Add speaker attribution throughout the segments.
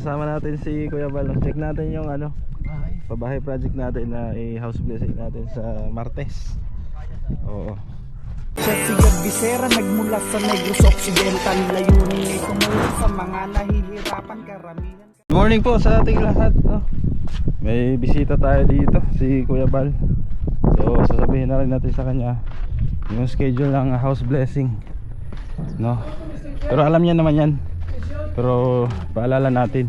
Speaker 1: Kasama natin si Kuya Bal. Check natin yung ano, pabahay project natin na i-house blessing natin sa Martes. Oo.
Speaker 2: Siya si Gab Visera, nagmula sa Negros Occidental. Layunin ay tumulong sa mga nahihirapan karamihan.
Speaker 1: Good morning po sa ating lahat, no? May bisita tayo dito, si Kuya Bal. So sasabihin na rin natin sa kanya yung schedule ng house blessing, no? Pero alam niya naman yan. Pero paalala natin.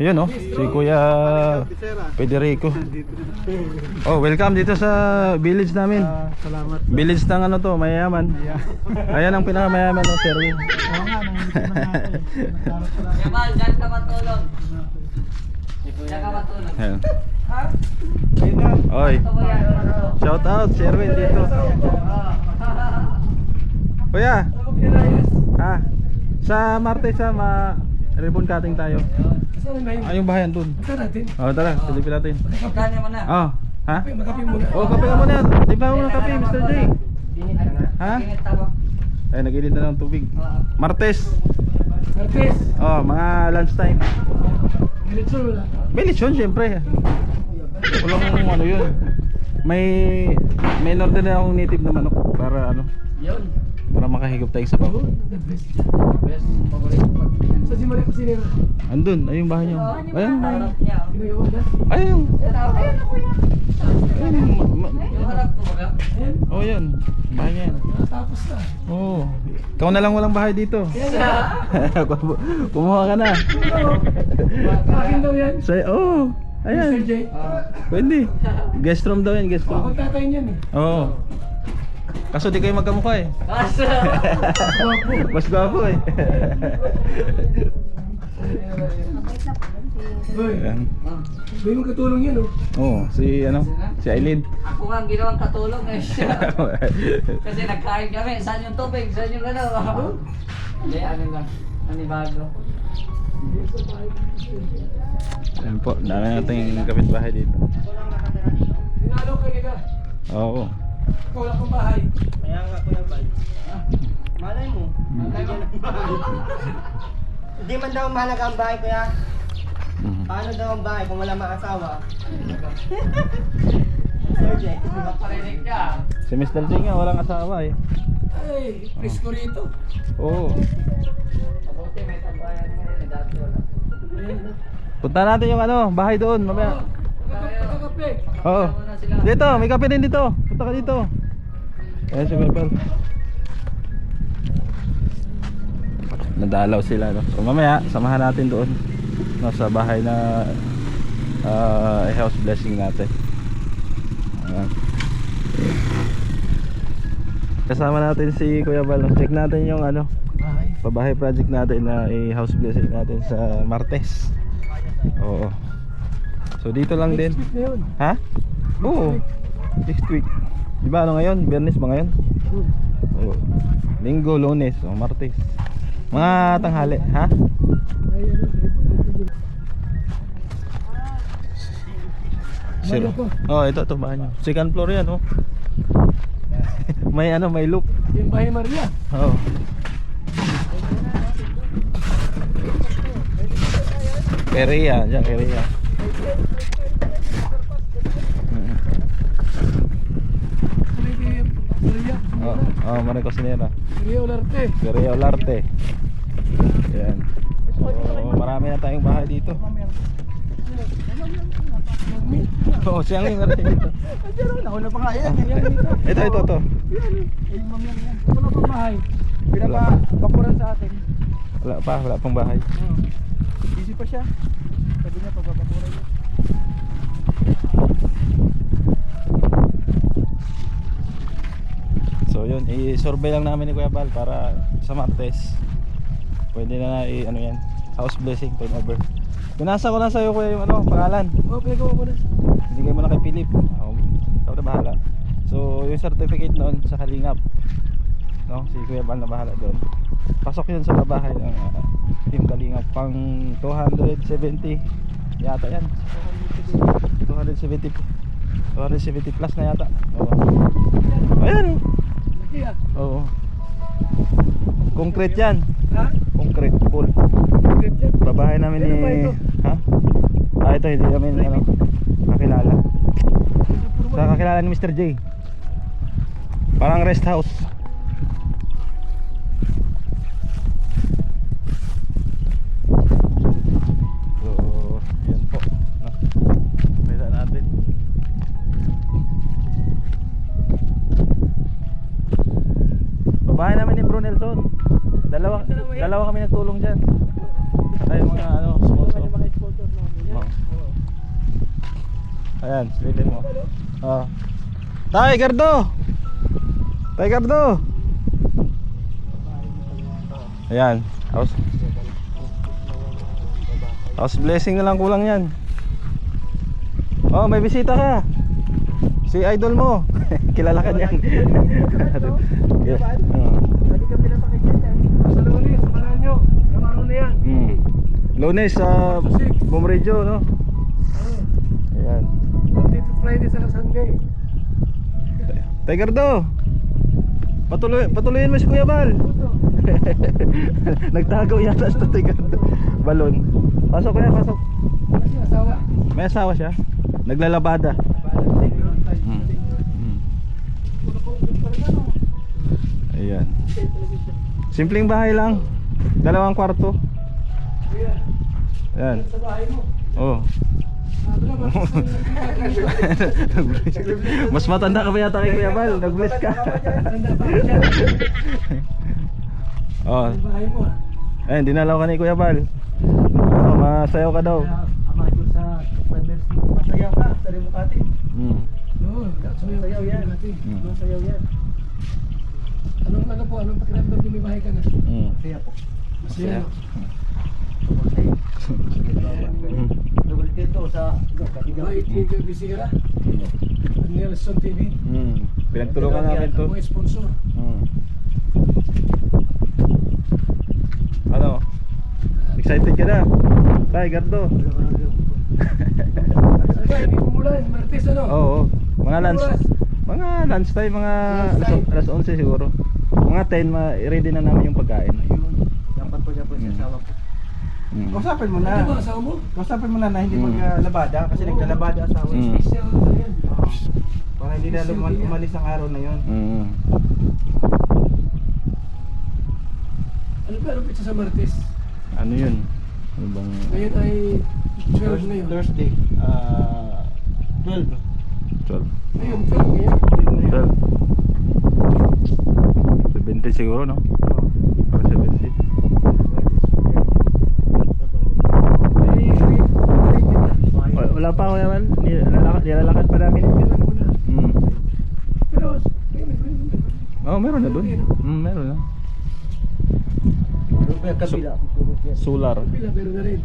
Speaker 1: Ayun, no? Si Kuya Federico. Oh, welcome dito sa village namin.
Speaker 2: Salamat.
Speaker 1: Village ng ano to, mayayaman. Ayan ang pinakamayaman ng Sherwin.
Speaker 2: Oo nga, nandito na natin.
Speaker 3: Yamal, dyan ka matulog. Dyan ka matulog.
Speaker 1: Ayan.
Speaker 3: Ha?
Speaker 1: Oy,
Speaker 3: Ito mo yan.
Speaker 1: shout out Sherwin dito. Kuya, ha? Sa Martes ribbon cutting tayo. Yung bahayan dun. Oh, tara, silipin natin.
Speaker 3: Kanya mo na.
Speaker 1: Oh, ha?
Speaker 2: Magkape muna.
Speaker 1: Oh, kape ka muna. Timpla mo ng kape, Mr. J. Ha?
Speaker 3: Init ako.
Speaker 1: Ay, nag-init na ng tubig. Martes.
Speaker 2: Martes.
Speaker 1: Oh, mga lunchtime.
Speaker 2: Diretso wala.
Speaker 1: May lechon, syempre. Walang ano yun. May order na akong native na manok para ano,
Speaker 3: Yun.
Speaker 1: para makahigop tayo sa baba.
Speaker 2: The best.
Speaker 3: Best. Paborito ko.
Speaker 2: Sa si Maria Kusinera.
Speaker 1: Andun, ayun yung bahay niyo. Ayun,
Speaker 3: Yung harap niya.
Speaker 2: Ginagawa na.
Speaker 1: ayun.
Speaker 3: Yan ako. Ayun ako yan.
Speaker 1: Ayun,
Speaker 3: Yung harap ko ba?
Speaker 2: Ayan.
Speaker 1: oh, yan. Bahay niya yan.
Speaker 2: Tapos na.
Speaker 1: Oo. Ikaw na lang walang bahay dito. Kumuha ka na.
Speaker 2: Akin daw yan.
Speaker 1: Say, oh.
Speaker 2: Mr.
Speaker 1: Ayan.
Speaker 2: J.
Speaker 1: Pwede. Guest room daw yan, guest
Speaker 2: Ako
Speaker 1: room.
Speaker 2: tatay niyan eh.
Speaker 1: Oo. Kaso di kayo magkamukha eh.
Speaker 3: Kaso.
Speaker 1: Mas gwapo eh.
Speaker 2: Boy,
Speaker 1: Ayan.
Speaker 2: may magkatulong yan oh.
Speaker 1: Oo, si ano? Si Aileen.
Speaker 3: Ako nga ang ginawang katulong eh siya. Kasi nagkain kami. Saan yung tubig? Saan yung ano? Hindi, ano lang. Anibago.
Speaker 1: Ayan po, dami nating kapitbahay dito.
Speaker 2: Dinalo ka nila.
Speaker 1: Oo.
Speaker 2: Ikaw wala pang bahay.
Speaker 4: Kaya nga Kuya Bal. Malay mo. Hindi man daw mahalaga ang bahay kuya.
Speaker 1: Mhm.
Speaker 4: Paano daw ang bahay kung wala mga asawa? Sir Jay.
Speaker 3: Maparinig ka.
Speaker 1: Si Mr. J nga walang asawa eh.
Speaker 2: Ay, presko rito.
Speaker 1: Oo.
Speaker 3: Mabuti may tambayan ngayon. Dati wala.
Speaker 1: Punta natin yung ano, bahay doon mamaya.
Speaker 2: Magkakape.
Speaker 1: Oo. Dito, may kape din dito. Punta ka dito. Ayan si Kuya Bal. Nadalaw sila, no? So mamaya, samahan natin doon, no, sa bahay na house blessing natin. Ayan. Kasama natin si Kuya Bal. Check natin yung ano,
Speaker 2: Bahay.
Speaker 1: pabahay project natin na i-house blessing natin sa Martes. Oo. So dito lang din.
Speaker 2: Next week na yun.
Speaker 1: Ha? Oo. Next week. Di ba ano ngayon? Biyernes ba ngayon? Oo. Linggo, Lunes, o Martes. Mga tanghali, ha? Zero. Oh, ito bahay niyo. Second floor 'yan, oh. May ano, may loop.
Speaker 2: Yung bahay Maria.
Speaker 1: Oh. Keria, diyan Keria.
Speaker 2: Maria.
Speaker 1: Oh, Maria Cosinera.
Speaker 2: Maria Olarte.
Speaker 1: Keria Olarte. Yan. So, marami na tayong bahay dito. Oo, siyang yung rin dito.
Speaker 2: Nauna pa nga yan.
Speaker 1: Ito.
Speaker 2: Wala pang bahay. Pinapa-bakuran sa atin.
Speaker 1: Wala pang bahay.
Speaker 2: Busy pa siya. Sabi niya pagbabakuran niya.
Speaker 1: So yun, i-survey lang namin ni Kuya Bal para sa Martes pwede na ano yan, house blessing turnover. Pinasa ko na sa'yo Kuya yung ano, pangalan.
Speaker 2: Oh, pinagawa ko na.
Speaker 1: Bigay mo na kay Philip. Ikaw na bahala. So yung certificate noon sa Kalingap, no? Si Kuya Bal na bahala doon. Pasok yun sa bahay ng Team Kalingap pang 270 yata yan. 270 plus na yata. Oo. Ayan.
Speaker 2: Laki ah.
Speaker 1: Oo. Concrete yan.
Speaker 2: Ha?
Speaker 1: Concrete, full.
Speaker 2: Okay.
Speaker 1: bahay namin ni... Ha? Ah, ito hindi namin ano, kakilala. Sa kakilala ni Mr. J. Parang rest house. So, yan po. No? Pwede natin. Babahay namin ni Bro Nelson. Dalawa kami nagtulong dyan. Tayo mga ano, sponsor. Oo. Ayan, silipin mo. Oh. Tiger do! Tiger do! Ayan, house blessing na lang kulang yan. Oh, may bisita ka. Si idol mo. Kilala ka niyan. Yeah.
Speaker 4: Lagi kami napakikita yan. Sa Lunes, samahan nyo. Kamaro na yan.
Speaker 1: Lunes sa Bumredyo, no? Ayan.
Speaker 4: Monday to Friday sa Sunday.
Speaker 1: Tiger do. Patuloyin mo si Kuya Bal. Nagtago yata sa Tiger do. Balon. Pasok kuya, pasok.
Speaker 4: Kasi asawa.
Speaker 1: May asawa siya. Naglalabada. Ayan. Simpleng bahay lang. 2 kwarto. Ayan.
Speaker 4: Sa bahay mo.
Speaker 1: Oh. Mas matanda ka ba yata kay Kuya Bal? Nag-bless ka. Oh.
Speaker 4: Bahay mo.
Speaker 1: Ayun, dinalaw ka ni Kuya Bal. Oh, masayaw ka daw.
Speaker 4: Ama ko sa Mercy. Masayaw ka sa Remukati.
Speaker 1: Mm.
Speaker 4: Masayaw yan. Masayaw yan. Anong pakiramdam yung may bahay ka na?
Speaker 1: Mm.
Speaker 4: Masaya po.
Speaker 3: Masaya.
Speaker 4: Double dito sa
Speaker 3: Bait ni Bisira. Nelson TV.
Speaker 1: Mm. Pinagtulungan namin to.
Speaker 3: Mga sponsor.
Speaker 1: Mm. Ano? Excited ka na? Tiger do.
Speaker 3: Sabi, hindi umulan. Martes ano?
Speaker 1: Oo. Mga lunch time, mga alas 11 siguro. Mga 10, ready na namin yung pagkain.
Speaker 4: dapat po siya po sa asawa po.
Speaker 1: Mm.
Speaker 4: Kausapin mo
Speaker 3: Ano
Speaker 4: na.
Speaker 3: ba asawa mo?
Speaker 4: Kausapin mo na na hindi maglabada kasi naglalabada asawa.
Speaker 1: Mm.
Speaker 3: Special na yan.
Speaker 4: Para hindi na umalis ang araw na yon.
Speaker 1: Mm.
Speaker 3: Ano ba ang pizza sa Martes?
Speaker 1: Ano yun? Ano bang...
Speaker 3: Ngayon ay 12 ngayon.
Speaker 4: Thursday. 12.
Speaker 1: 12?
Speaker 3: Ngayon, 12 ngayon.
Speaker 1: 12? 70 siguro, no? Parang 70. Wala pa ako naman. Nilalakad pa namin. Mm.
Speaker 3: Pero,
Speaker 1: Oh, meron na dun. Meron na.
Speaker 4: Kabila.
Speaker 1: Solar.
Speaker 3: pila meron na rin.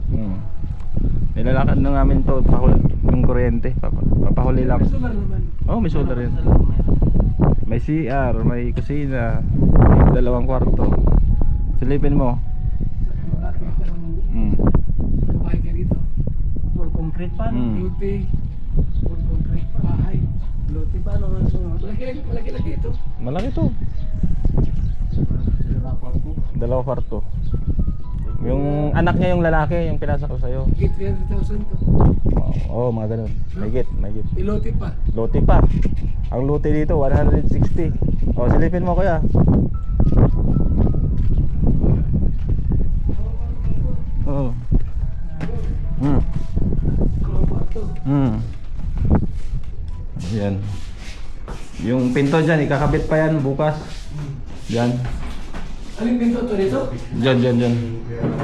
Speaker 1: Nilalakad na namin to yung kuryente. Papahuli lang.
Speaker 3: May solar naman.
Speaker 1: Oh, may solar rin. May CR, may kusina, 2 kwarto. Silipin mo.
Speaker 3: Makakita ng bahay ka rito.
Speaker 4: Full concrete pa.
Speaker 3: Luti,
Speaker 4: Full concrete pa.
Speaker 3: bahay.
Speaker 4: Luti pa ano ang sunod.
Speaker 3: Malaki-laki ito.
Speaker 1: Malaki to. 2 kwarto. Yung anak niya yung lalaki, yung pinasa ko sa'yo.
Speaker 3: Higit 300,000 to.
Speaker 1: Oo, mga ganun. Mahigit.
Speaker 3: Pilote pa.
Speaker 1: Lote pa. Ang lote dito, 160. O, silipin mo kuya. Oo.
Speaker 3: Kroba to.
Speaker 1: Yan. Yung pinto dyan, ikakabit pa yan bukas. Dyan.
Speaker 3: Aling pinto to dito?
Speaker 1: Dyan.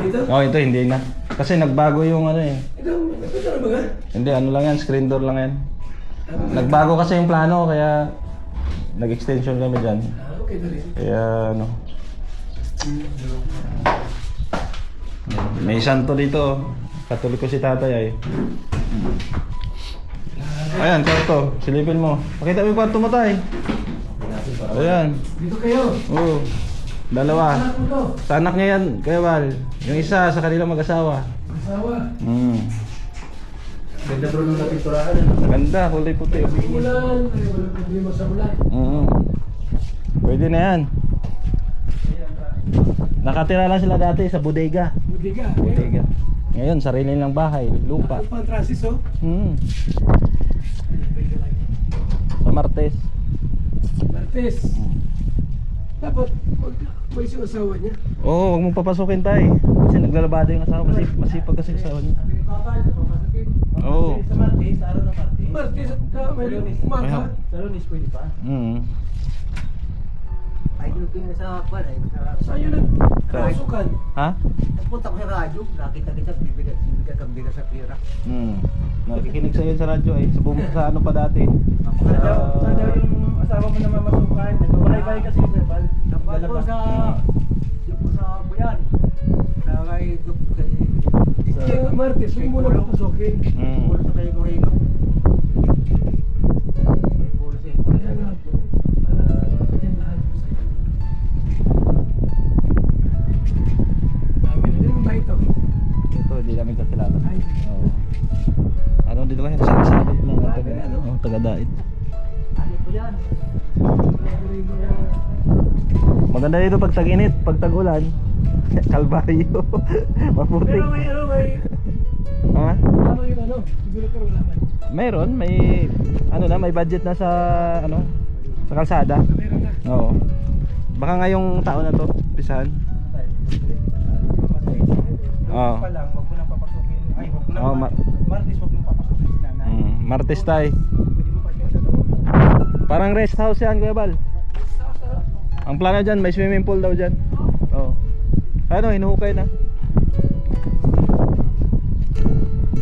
Speaker 3: Dito?
Speaker 1: Oh, ito hindi na. Kasi nagbago yung ano eh.
Speaker 3: Ito na ba nga?
Speaker 1: Hindi, ano lang yan, screen door lang yan. Nagbago kasi yung plano, kaya nag-extension kami dyan.
Speaker 3: Okay na rin.
Speaker 1: Kaya ano. May santo dito. Katoliko si tatay ay. Ayan, kwarto. Silipin mo. Pakita mo yung kwarto mo tay. Ayan.
Speaker 3: Dito kayo.
Speaker 1: Oo. 2.
Speaker 3: Anak mo to.
Speaker 1: Sa anak niya yan, Kuya Val. Yung isa sa kanilang mag-asawa.
Speaker 3: Asawa.
Speaker 4: Ganda bro nung napinturahan.
Speaker 1: Ganda, kulay puti.
Speaker 3: Ulan. Ay, walang problema sa ulan.
Speaker 1: Pwede na yan. Nakatira lang sila dati sa bodega.
Speaker 3: Budiga.
Speaker 1: Bodega. Ngayon, sarili ng bahay, lupa.
Speaker 4: Ang pang-transis, oh.
Speaker 1: Sa Martes.
Speaker 4: Martes. Dapat, may yung asawa niya.
Speaker 1: Oo, huwag mong papasukin tayo. Kasi naglalabado yung asawa. Masipag kasi yung asawa niya. Oo.
Speaker 4: Martes at may umaga. Saan yun nagpasukan?
Speaker 1: Ha?
Speaker 5: Nagpunta ko sa radyo, nakita kita, bibigyan kang bigas sa pira.
Speaker 1: Nakikinig sa iyo sa radyo eh. Sa ano pa dati.
Speaker 5: Saan daw yung asawa mo na mamasukan? Nagbabalay-balay kasi yung verbal. Nagbabalay ko sa... Yung po sa Buyan. Kay Duk...
Speaker 4: Sa Martes, huwag mo na papasukin.
Speaker 5: Pulo sa kayo Moreno. Pulo sa kayo
Speaker 4: Kaya
Speaker 5: Moreno.
Speaker 4: nga po, ganyan lahat po sa'yo. Dami na din ba ito?
Speaker 1: Ito, hindi namin kakilala.
Speaker 4: Ay,
Speaker 1: Oo. Ano dito kayo? Sa sabit mga taga-dait.
Speaker 5: Ano po yan?
Speaker 4: tuloy mo na.
Speaker 1: Maganda dito pag tag-init, pag tag-ulan. Kalbaryo. Maputik.
Speaker 4: Pero may
Speaker 1: Ha?
Speaker 4: ano yung ano? Siguro ka wala man.
Speaker 1: Meron, may budget na sa sa kalsada.
Speaker 4: Meron na.
Speaker 1: Oo. Baka ngayong taon na to, pisahan. Oo.
Speaker 5: Pa lang, wag mo nang papasukin. Ay, wag mo
Speaker 1: Oo,
Speaker 5: nang Martes, wag mo papasukin si nanay.
Speaker 1: Martes tayo.
Speaker 5: Pwede mo pa siya sa loob.
Speaker 1: Parang rest house yan, Kuya Bal. Ang plano dyan, may swimming pool daw dyan. Oo. Ano, hinuhukay na.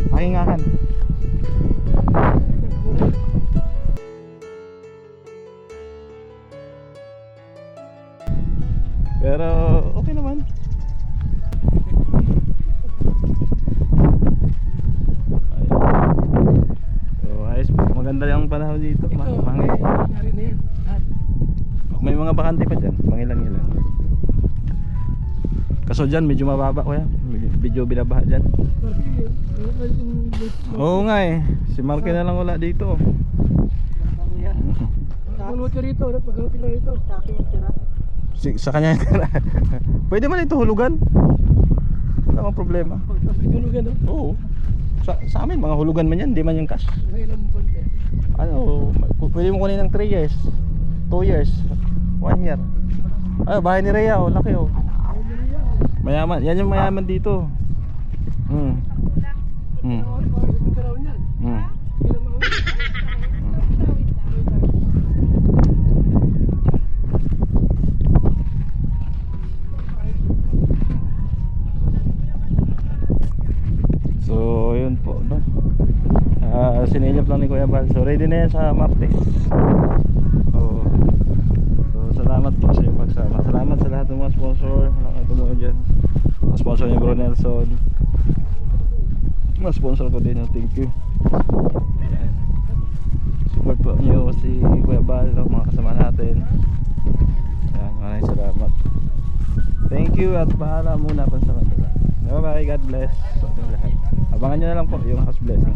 Speaker 1: Pahingahan. Pero okay naman. Ayun. So, ayos po. Maganda yung panahon dito.
Speaker 4: Ito,
Speaker 1: Mangil.
Speaker 4: nari na yan. Lahat.
Speaker 1: May mga bakante pa dyan. Mangilang-ilang. Kaso dyan, medyo mababa ko yan. Medyo binabaha dyan.
Speaker 4: Marti, ano ba yung...
Speaker 1: Oo nga eh. Si Marky na lang wala dito.
Speaker 4: Pagluto rito, pagluto na rito. Sa akin yung tira.
Speaker 1: Sa kanya yung tira. Pwede man ito hulugan. Wala akong problema.
Speaker 4: Tulugan no?
Speaker 1: Oo. Sa amin, mga hulugan man yan. Hindi man yung cash.
Speaker 4: Mga ilang buwan kaya.
Speaker 1: Ano, pwede mo kunin ng 3 years. 2 years. 1 year. Ay, bahay ni Rhea, oh, laki oh. Mayaman, yan yung mayaman dito. Hmm. Hmm. Hmm. So, yun po, no? Sinilip lang ni Kuya Bal. So, ready na yan sa Martes. Oo. So, salamat po sa iyong pagsama. Salamat sa lahat ng mga sponsor. Mga tumuha dyan. Mga sponsor ni Bro Nelson. Mga sponsor ko din. Thank you. Ayan. Support po nyo si Kuya Bal, mga kasama natin. Ayan, maraming salamat. Thank you at bahala muna pansamantala. Bye bye, God bless sa ating lahat. Abangan nyo na lang po yung house blessing.